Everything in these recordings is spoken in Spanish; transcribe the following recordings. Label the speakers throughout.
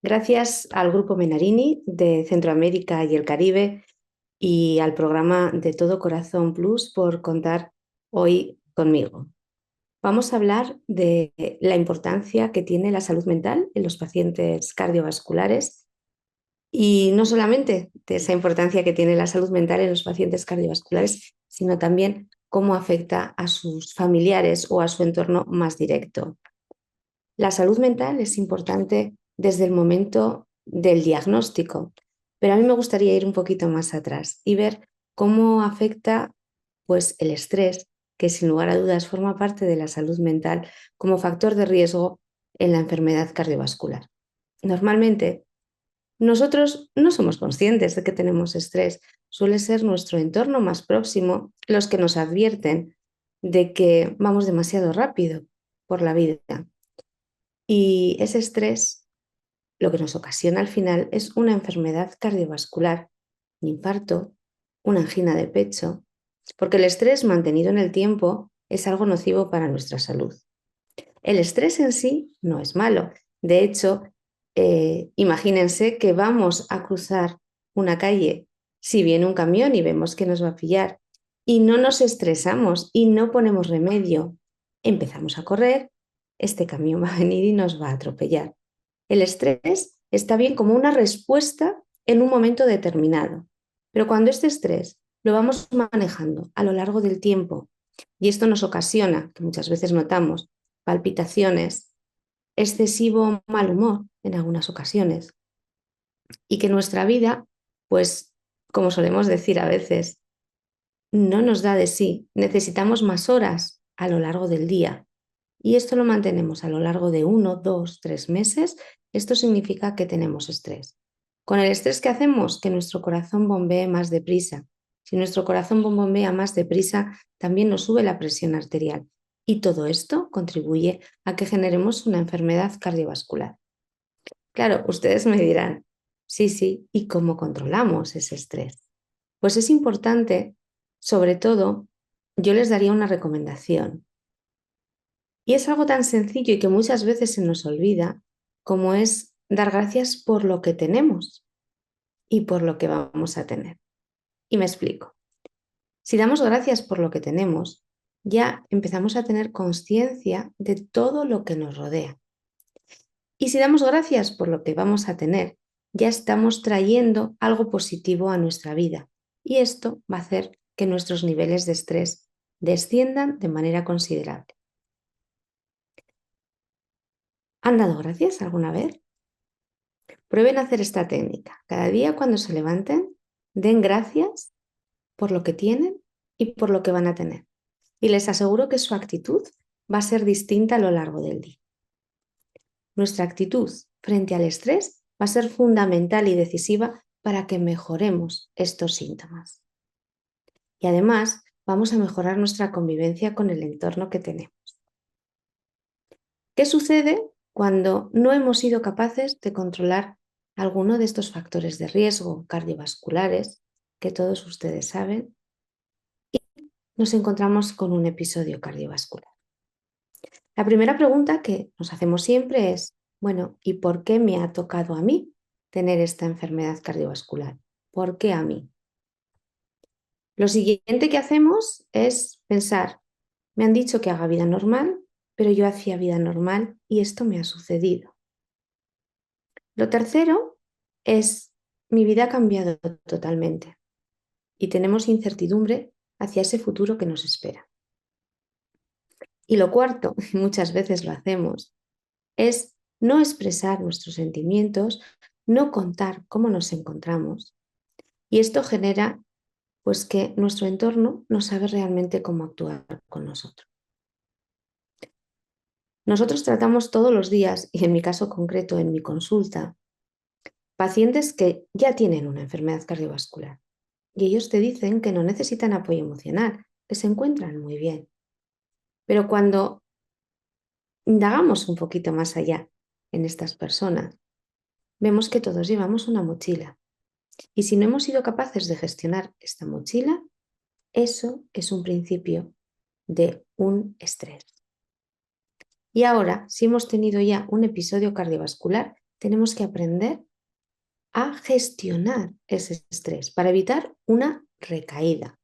Speaker 1: Gracias al Grupo Menarini de Centroamérica y el Caribe y al programa de Todo Corazón Plus por contar hoy conmigo. Vamos a hablar de la importancia que tiene la salud mental en los pacientes cardiovasculares y no solamente de esa importancia que tiene la salud mental en los pacientes cardiovasculares, sino también cómo afecta a sus familiares o a su entorno más directo. La salud mental es importante desde el momento del diagnóstico, pero a mí me gustaría ir un poquito más atrás y ver cómo afecta pues, el estrés, que sin lugar a dudas forma parte de la salud mental como factor de riesgo en la enfermedad cardiovascular. Normalmente, nosotros no somos conscientes de que tenemos estrés. Suele ser nuestro entorno más próximo los que nos advierten de que vamos demasiado rápido por la vida. Y ese estrés lo que nos ocasiona al final es una enfermedad cardiovascular, un infarto, una angina de pecho, porque el estrés mantenido en el tiempo es algo nocivo para nuestra salud. El estrés en sí no es malo. De hecho, imagínense que vamos a cruzar una calle, si viene un camión y vemos que nos va a pillar, y no nos estresamos y no ponemos remedio, empezamos a correr, este camión va a venir y nos va a atropellar. El estrés está bien como una respuesta en un momento determinado, pero cuando este estrés lo vamos manejando a lo largo del tiempo y esto nos ocasiona, que muchas veces notamos, palpitaciones, excesivo mal humor en algunas ocasiones y que nuestra vida, pues como solemos decir a veces, no nos da de sí, necesitamos más horas a lo largo del día y esto lo mantenemos a lo largo de 1, 2, 3 meses, esto significa que tenemos estrés. Con el estrés que hacemos, que nuestro corazón bombee más deprisa. Si nuestro corazón bombea más deprisa, también nos sube la presión arterial. Y todo esto contribuye a que generemos una enfermedad cardiovascular. Claro, ustedes me dirán, sí, ¿y cómo controlamos ese estrés? Pues es importante, sobre todo, yo les daría una recomendación. Y es algo tan sencillo y que muchas veces se nos olvida, como es dar gracias por lo que tenemos y por lo que vamos a tener. Y me explico. Si damos gracias por lo que tenemos, ya empezamos a tener conciencia de todo lo que nos rodea. Y si damos gracias por lo que vamos a tener, ya estamos trayendo algo positivo a nuestra vida. Y esto va a hacer que nuestros niveles de estrés desciendan de manera considerable. ¿Han dado gracias alguna vez? Prueben a hacer esta técnica. Cada día cuando se levanten, den gracias por lo que tienen y por lo que van a tener. Y les aseguro que su actitud va a ser distinta a lo largo del día. Nuestra actitud frente al estrés va a ser fundamental y decisiva para que mejoremos estos síntomas. Y además vamos a mejorar nuestra convivencia con el entorno que tenemos. ¿Qué sucede cuando no hemos sido capaces de controlar alguno de estos factores de riesgo cardiovasculares que todos ustedes saben y nos encontramos con un episodio cardiovascular? La primera pregunta que nos hacemos siempre es, bueno, ¿y por qué me ha tocado a mí tener esta enfermedad cardiovascular? ¿Por qué a mí? Lo siguiente que hacemos es pensar, me han dicho que haga vida normal, pero yo hacía vida normal y esto me ha sucedido. Lo tercero es, mi vida ha cambiado totalmente y tenemos incertidumbre hacia ese futuro que nos espera. Y lo cuarto, y muchas veces lo hacemos, es no expresar nuestros sentimientos, no contar cómo nos encontramos. Y esto genera pues que nuestro entorno no sabe realmente cómo actuar con nosotros. Nosotros tratamos todos los días, y en mi caso concreto, en mi consulta, pacientes que ya tienen una enfermedad cardiovascular y ellos te dicen que no necesitan apoyo emocional, que se encuentran muy bien. Pero cuando indagamos un poquito más allá en estas personas, vemos que todos llevamos una mochila. Y si no hemos sido capaces de gestionar esta mochila, eso es un principio de un estrés. Y ahora, si hemos tenido ya un episodio cardiovascular, tenemos que aprender a gestionar ese estrés para evitar una recaída.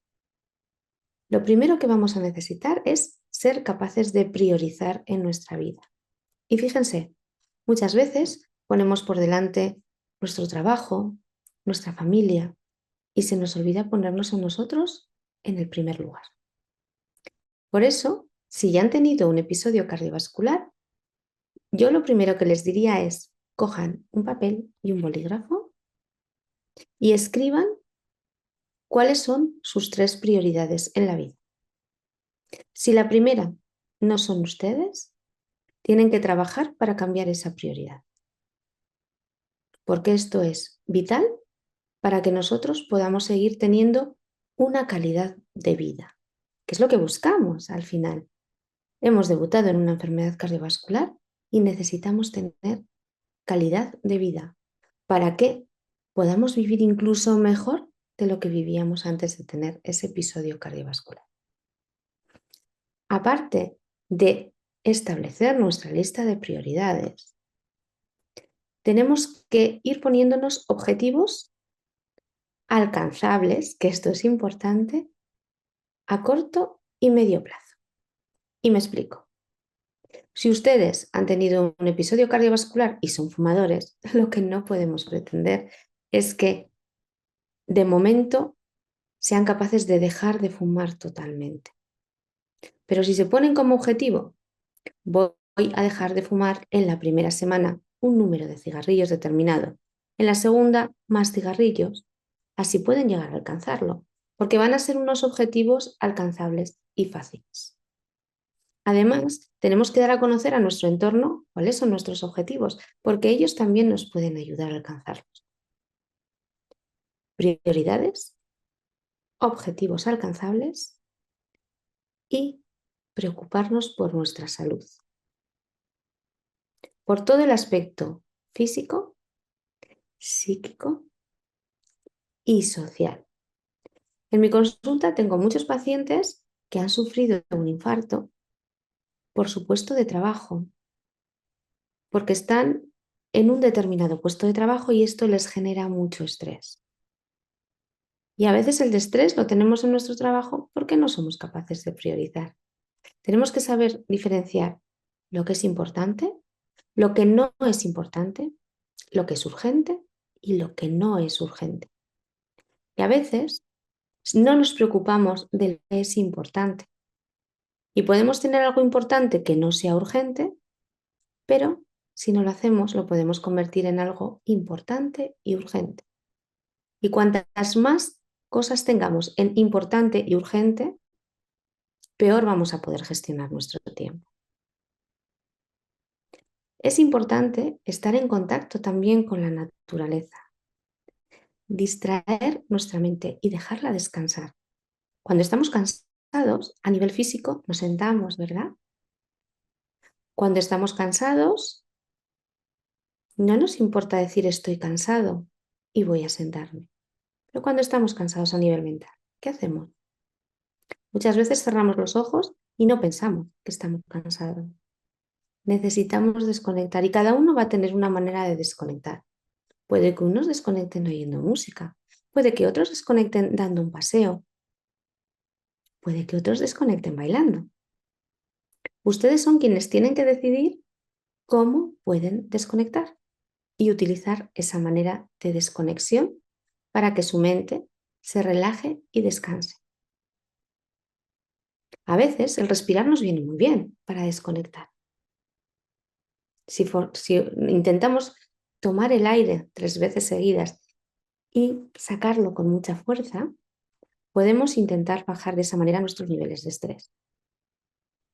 Speaker 1: Lo primero que vamos a necesitar es ser capaces de priorizar en nuestra vida. Y fíjense, muchas veces ponemos por delante nuestro trabajo, nuestra familia, y se nos olvida ponernos a nosotros en el primer lugar. Por eso, si ya han tenido un episodio cardiovascular, yo lo primero que les diría es: cojan un papel y un bolígrafo y escriban cuáles son sus 3 prioridades en la vida. Si la primera no son ustedes, tienen que trabajar para cambiar esa prioridad, porque esto es vital para que nosotros podamos seguir teniendo una calidad de vida, que es lo que buscamos al final. Hemos debutado en una enfermedad cardiovascular y necesitamos tener calidad de vida para que podamos vivir incluso mejor de lo que vivíamos antes de tener ese episodio cardiovascular. Aparte de establecer nuestra lista de prioridades, tenemos que ir poniéndonos objetivos alcanzables, que esto es importante, a corto y medio plazo. Y me explico. Si ustedes han tenido un episodio cardiovascular y son fumadores, lo que no podemos pretender es que de momento sean capaces de dejar de fumar totalmente. Pero si se ponen como objetivo: voy a dejar de fumar en la primera semana un número de cigarrillos determinado, en la segunda más cigarrillos, así pueden llegar a alcanzarlo, porque van a ser unos objetivos alcanzables y fáciles. Además, tenemos que dar a conocer a nuestro entorno cuáles son nuestros objetivos, porque ellos también nos pueden ayudar a alcanzarlos. Prioridades, objetivos alcanzables y preocuparnos por nuestra salud, por todo el aspecto físico, psíquico y social. En mi consulta tengo muchos pacientes que han sufrido un infarto por su puesto de trabajo, porque están en un determinado puesto de trabajo y esto les genera mucho estrés. Y a veces el estrés lo tenemos en nuestro trabajo porque no somos capaces de priorizar. Tenemos que saber diferenciar lo que es importante, lo que no es importante, lo que es urgente y lo que no es urgente. Y a veces no nos preocupamos de lo que es importante. Y podemos tener algo importante que no sea urgente, pero si no lo hacemos lo podemos convertir en algo importante y urgente. Y cuantas más cosas tengamos en importante y urgente, peor vamos a poder gestionar nuestro tiempo. Es importante estar en contacto también con la naturaleza, distraer nuestra mente y dejarla descansar. Cuando estamos cansados, a nivel físico, nos sentamos, ¿verdad? Cuando estamos cansados, no nos importa decir estoy cansado y voy a sentarme. Pero cuando estamos cansados a nivel mental, ¿qué hacemos? Muchas veces cerramos los ojos y no pensamos que estamos cansados. Necesitamos desconectar y cada uno va a tener una manera de desconectar. Puede que unos desconecten oyendo música, puede que otros desconecten dando un paseo, puede que otros desconecten bailando. Ustedes son quienes tienen que decidir cómo pueden desconectar y utilizar esa manera de desconexión para que su mente se relaje y descanse. A veces el respirar nos viene muy bien para desconectar. Si intentamos tomar el aire 3 veces seguidas y sacarlo con mucha fuerza, podemos intentar bajar de esa manera nuestros niveles de estrés.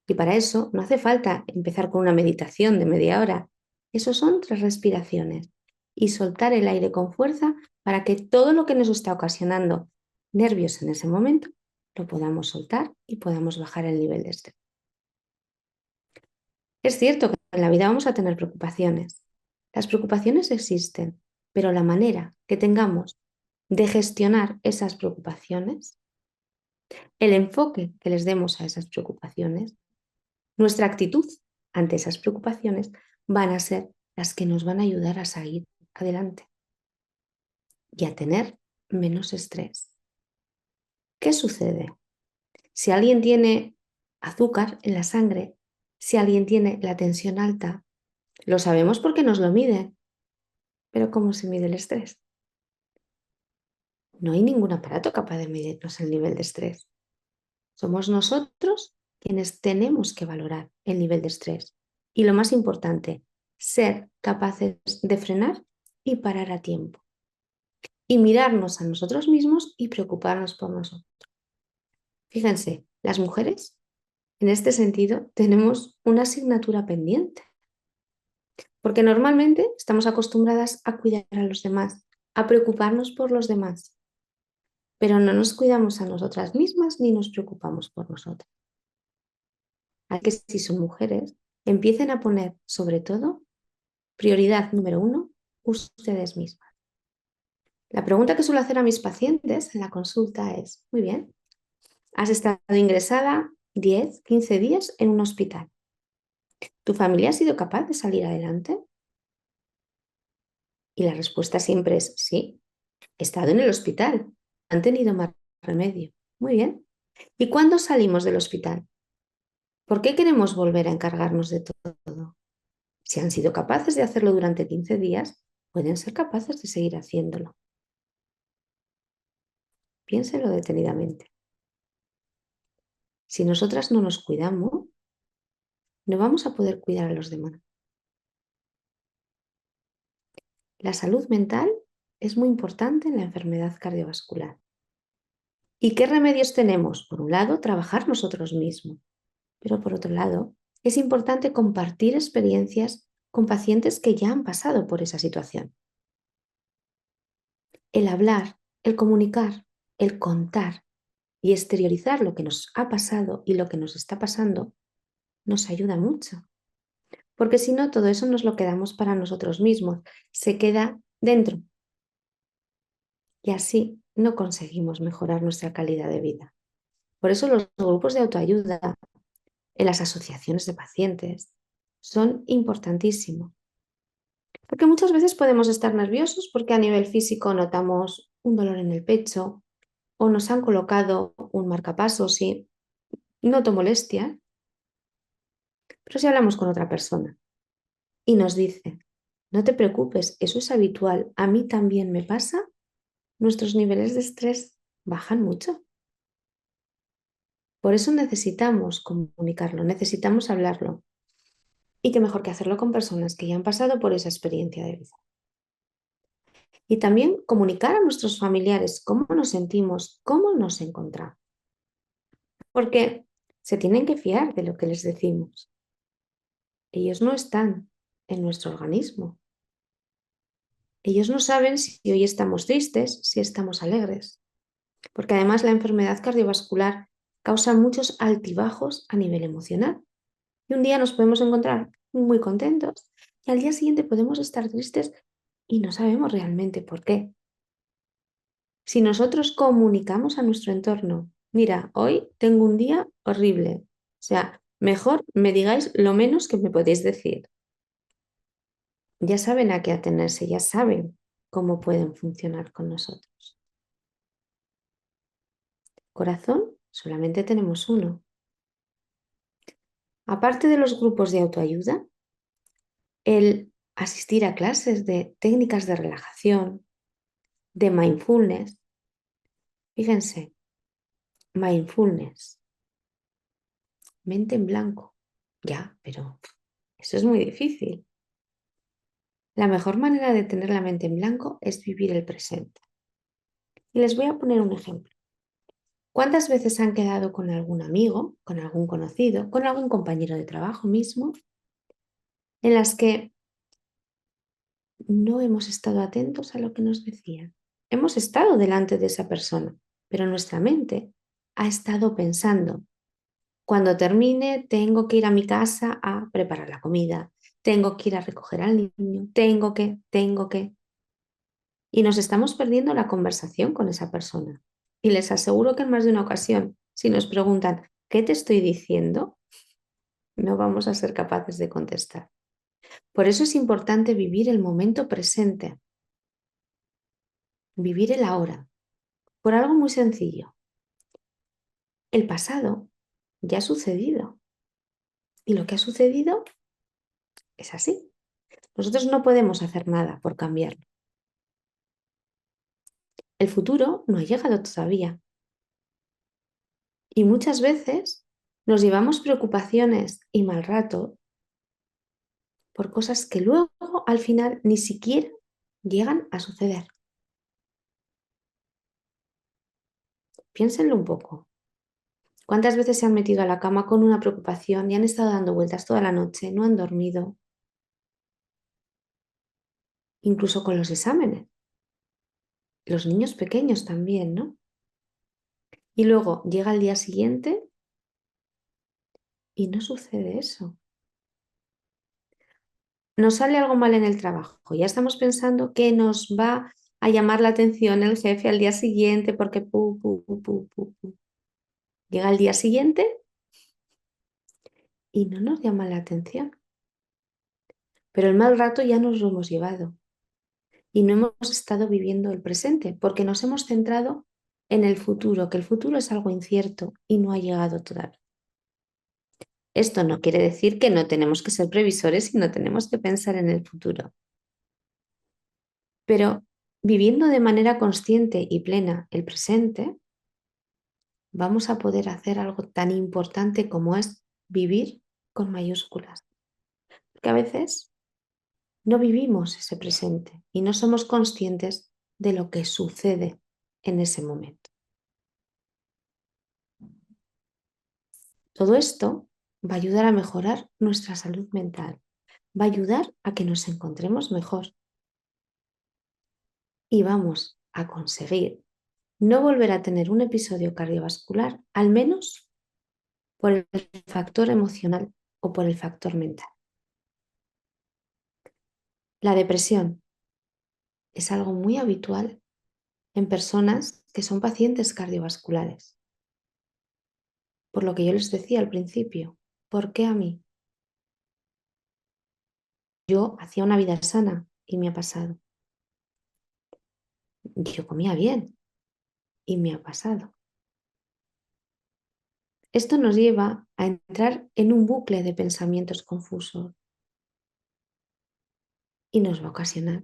Speaker 1: Y para eso no hace falta empezar con una meditación de media hora. Eso son 3 respiraciones y soltar el aire con fuerza para que todo lo que nos está ocasionando nervios en ese momento lo podamos soltar y podamos bajar el nivel de estrés. Es cierto que en la vida vamos a tener preocupaciones. Las preocupaciones existen, pero la manera que tengamos de gestionar esas preocupaciones, el enfoque que les demos a esas preocupaciones, nuestra actitud ante esas preocupaciones van a ser las que nos van a ayudar a seguir adelante y a tener menos estrés. ¿Qué sucede? Si alguien tiene azúcar en la sangre, si alguien tiene la tensión alta, lo sabemos porque nos lo miden. Pero ¿cómo se mide el estrés? No hay ningún aparato capaz de medirnos el nivel de estrés. Somos nosotros quienes tenemos que valorar el nivel de estrés. Y lo más importante, ser capaces de frenar y parar a tiempo. Y mirarnos a nosotros mismos y preocuparnos por nosotros. Fíjense, las mujeres, en este sentido, tenemos una asignatura pendiente. Porque normalmente estamos acostumbradas a cuidar a los demás, a preocuparnos por los demás, pero no nos cuidamos a nosotras mismas ni nos preocupamos por nosotras. Así que si son mujeres, empiecen a poner, sobre todo, prioridad número 1, ustedes mismas. La pregunta que suelo hacer a mis pacientes en la consulta es, muy bien, has estado ingresada 10, 15 días en un hospital. ¿Tu familia ha sido capaz de salir adelante? Y la respuesta siempre es sí. He estado en el hospital. Han tenido más remedio. Muy bien. ¿Y cuándo salimos del hospital? ¿Por qué queremos volver a encargarnos de todo? Si han sido capaces de hacerlo durante 15 días, pueden ser capaces de seguir haciéndolo. Piénselo detenidamente. Si nosotras no nos cuidamos, no vamos a poder cuidar a los demás. La salud mental es muy importante en la enfermedad cardiovascular. ¿Y qué remedios tenemos? Por un lado, trabajar nosotros mismos. Pero por otro lado, es importante compartir experiencias con pacientes que ya han pasado por esa situación. El hablar, el comunicar, el contar y exteriorizar lo que nos ha pasado y lo que nos está pasando nos ayuda mucho. Porque si no, todo eso nos lo quedamos para nosotros mismos, se queda dentro. Y así no conseguimos mejorar nuestra calidad de vida. Por eso los grupos de autoayuda en las asociaciones de pacientes son importantísimos. Porque muchas veces podemos estar nerviosos porque a nivel físico notamos un dolor en el pecho o nos han colocado un marcapasos y noto molestia. Pero si hablamos con otra persona y nos dice, no te preocupes, eso es habitual, a mí también me pasa, nuestros niveles de estrés bajan mucho. Por eso necesitamos comunicarlo, necesitamos hablarlo. Y qué mejor que hacerlo con personas que ya han pasado por esa experiencia de vida. Y también comunicar a nuestros familiares cómo nos sentimos, cómo nos encontramos. Porque se tienen que fiar de lo que les decimos. Ellos no están en nuestro organismo. Ellos no saben si hoy estamos tristes, si estamos alegres. Porque además la enfermedad cardiovascular causa muchos altibajos a nivel emocional. Y un día nos podemos encontrar muy contentos y al día siguiente podemos estar tristes y no sabemos realmente por qué. Si nosotros comunicamos a nuestro entorno, mira, hoy tengo un día horrible, o sea, mejor me digáis lo menos que me podéis decir. Ya saben a qué atenerse, ya saben cómo pueden funcionar con nosotros. Corazón, solamente tenemos uno. Aparte de los grupos de autoayuda, el asistir a clases de técnicas de relajación, de mindfulness. Fíjense, mindfulness, mente en blanco. Ya, pero eso es muy difícil. La mejor manera de tener la mente en blanco es vivir el presente. Y les voy a poner un ejemplo. ¿Cuántas veces han quedado con algún amigo, con algún conocido, con algún compañero de trabajo mismo, en las que no hemos estado atentos a lo que nos decían? Hemos estado delante de esa persona, pero nuestra mente ha estado pensando, cuando termine tengo que ir a mi casa a preparar la comida, tengo que ir a recoger al niño, tengo que. Y nos estamos perdiendo la conversación con esa persona. Y les aseguro que en más de una ocasión, si nos preguntan, ¿qué te estoy diciendo? No vamos a ser capaces de contestar. Por eso es importante vivir el momento presente, vivir el ahora, por algo muy sencillo. El pasado ya ha sucedido y lo que ha sucedido es así. Nosotros no podemos hacer nada por cambiarlo. El futuro no ha llegado todavía y muchas veces nos llevamos preocupaciones y mal rato por cosas que luego al final ni siquiera llegan a suceder. Piénsenlo un poco. ¿Cuántas veces se han metido a la cama con una preocupación y han estado dando vueltas toda la noche, no han dormido? Incluso con los exámenes. Los niños pequeños también, ¿no? Y luego llega el día siguiente y no sucede eso. Nos sale algo mal en el trabajo. Ya estamos pensando que nos va a llamar la atención el jefe al día siguiente porque llega el día siguiente y no nos llama la atención. Pero el mal rato ya nos lo hemos llevado y no hemos estado viviendo el presente porque nos hemos centrado en el futuro, que el futuro es algo incierto y no ha llegado todavía. Esto no quiere decir que no tenemos que ser previsores y no tenemos que pensar en el futuro. Pero viviendo de manera consciente y plena el presente, vamos a poder hacer algo tan importante como es vivir con mayúsculas. Porque a veces no vivimos ese presente y no somos conscientes de lo que sucede en ese momento. Todo esto va a ayudar a mejorar nuestra salud mental, va a ayudar a que nos encontremos mejor y vamos a conseguir no volver a tener un episodio cardiovascular, al menos por el factor emocional o por el factor mental. La depresión es algo muy habitual en personas que son pacientes cardiovasculares. Por lo que yo les decía al principio, ¿por qué a mí? Yo hacía una vida sana y me ha pasado. Yo comía bien y me ha pasado. Esto nos lleva a entrar en un bucle de pensamientos confusos y nos va a ocasionar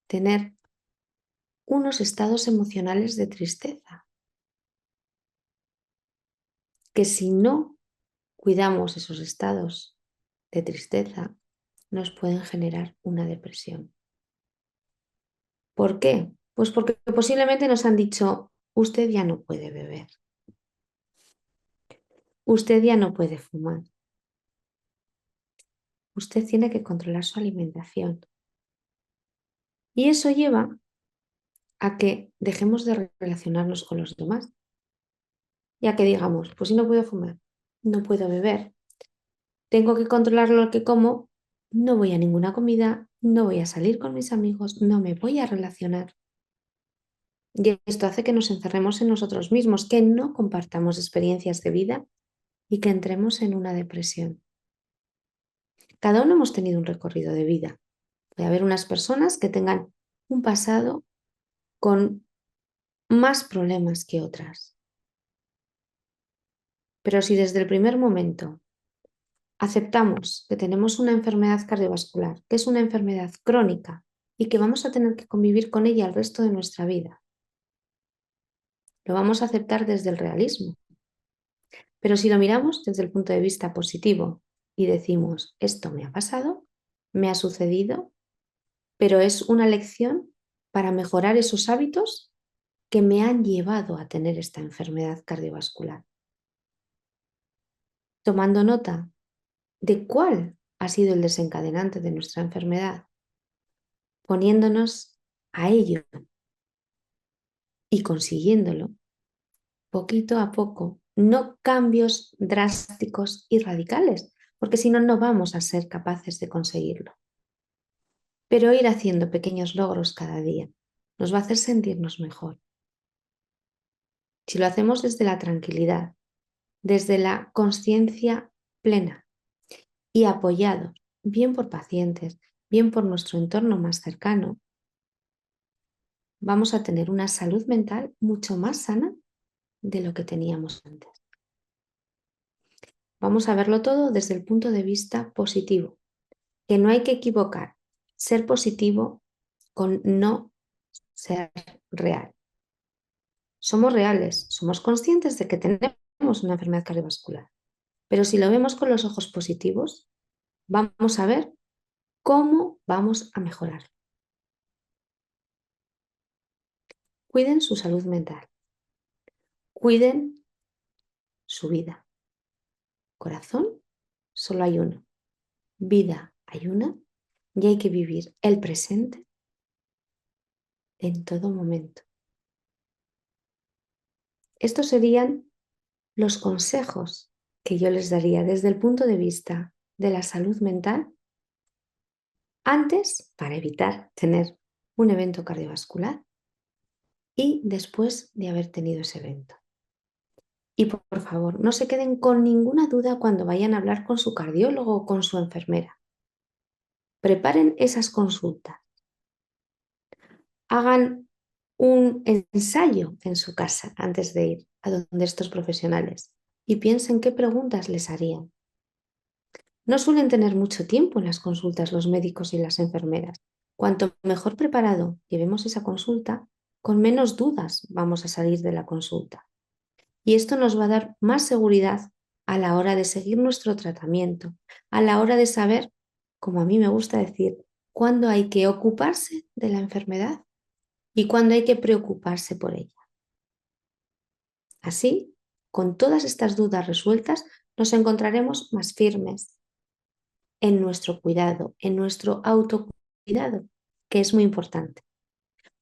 Speaker 1: tener unos estados emocionales de tristeza, que si no cuidamos esos estados de tristeza, nos pueden generar una depresión. ¿Por qué? Pues porque posiblemente nos han dicho, usted ya no puede beber, usted ya no puede fumar, usted tiene que controlar su alimentación. Y eso lleva a que dejemos de relacionarnos con los demás, ya que digamos, pues si no puedo fumar, no puedo beber, tengo que controlar lo que como, no voy a ninguna comida, no voy a salir con mis amigos, no me voy a relacionar. Y esto hace que nos encerremos en nosotros mismos, que no compartamos experiencias de vida y que entremos en una depresión. Cada uno hemos tenido un recorrido de vida. Puede haber unas personas que tengan un pasado con más problemas que otras. Pero si desde el primer momento aceptamos que tenemos una enfermedad cardiovascular, que es una enfermedad crónica y que vamos a tener que convivir con ella el resto de nuestra vida, lo vamos a aceptar desde el realismo. Pero si lo miramos desde el punto de vista positivo y decimos, esto me ha pasado, me ha sucedido, pero es una lección para mejorar esos hábitos que me han llevado a tener esta enfermedad cardiovascular. Tomando nota de cuál ha sido el desencadenante de nuestra enfermedad, poniéndonos a ello y consiguiéndolo poquito a poco, no cambios drásticos y radicales, porque si no, no vamos a ser capaces de conseguirlo. Pero ir haciendo pequeños logros cada día nos va a hacer sentirnos mejor. Si lo hacemos desde la tranquilidad, desde la conciencia plena y apoyados bien por pacientes, bien por nuestro entorno más cercano, vamos a tener una salud mental mucho más sana de lo que teníamos antes. Vamos a verlo todo desde el punto de vista positivo, que no hay que equivocar ser positivo con no ser real. Somos reales, somos conscientes de que tenemos una enfermedad cardiovascular, pero si lo vemos con los ojos positivos, vamos a ver cómo vamos a mejorar. Cuiden su salud mental, cuiden su vida. Corazón, solo hay uno. Vida hay una y hay que vivir el presente en todo momento. Estos serían los consejos que yo les daría desde el punto de vista de la salud mental antes para evitar tener un evento cardiovascular y después de haber tenido ese evento. Y por favor, no se queden con ninguna duda cuando vayan a hablar con su cardiólogo o con su enfermera. Preparen esas consultas. Hagan un ensayo en su casa antes de ir a donde estos profesionales y piensen qué preguntas les harían. No suelen tener mucho tiempo en las consultas los médicos y las enfermeras. Cuanto mejor preparado llevemos esa consulta, con menos dudas vamos a salir de la consulta. Y esto nos va a dar más seguridad a la hora de seguir nuestro tratamiento, a la hora de saber, como a mí me gusta decir, cuándo hay que ocuparse de la enfermedad y cuándo hay que preocuparse por ella. Así, con todas estas dudas resueltas, nos encontraremos más firmes en nuestro cuidado, en nuestro autocuidado, que es muy importante,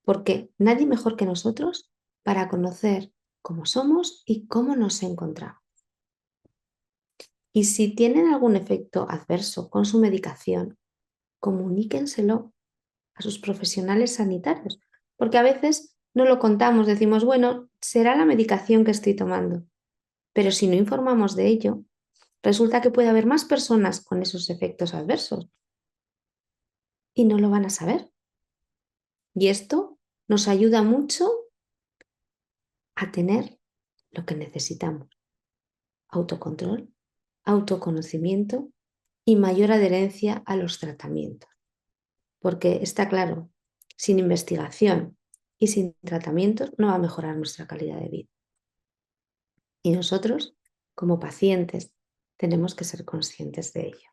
Speaker 1: porque nadie mejor que nosotros para conocer cómo somos y cómo nos encontramos. Y si tienen algún efecto adverso con su medicación, comuníquenselo a sus profesionales sanitarios, porque a veces no lo contamos, decimos, bueno, será la medicación que estoy tomando, pero si no informamos de ello, resulta que puede haber más personas con esos efectos adversos y no lo van a saber. Y esto nos ayuda mucho a tener lo que necesitamos: autocontrol, autoconocimiento y mayor adherencia a los tratamientos. Porque está claro, sin investigación y sin tratamientos no va a mejorar nuestra calidad de vida. Y nosotros, como pacientes, tenemos que ser conscientes de ello.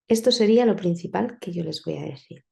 Speaker 1: Esto sería lo principal que yo les voy a decir.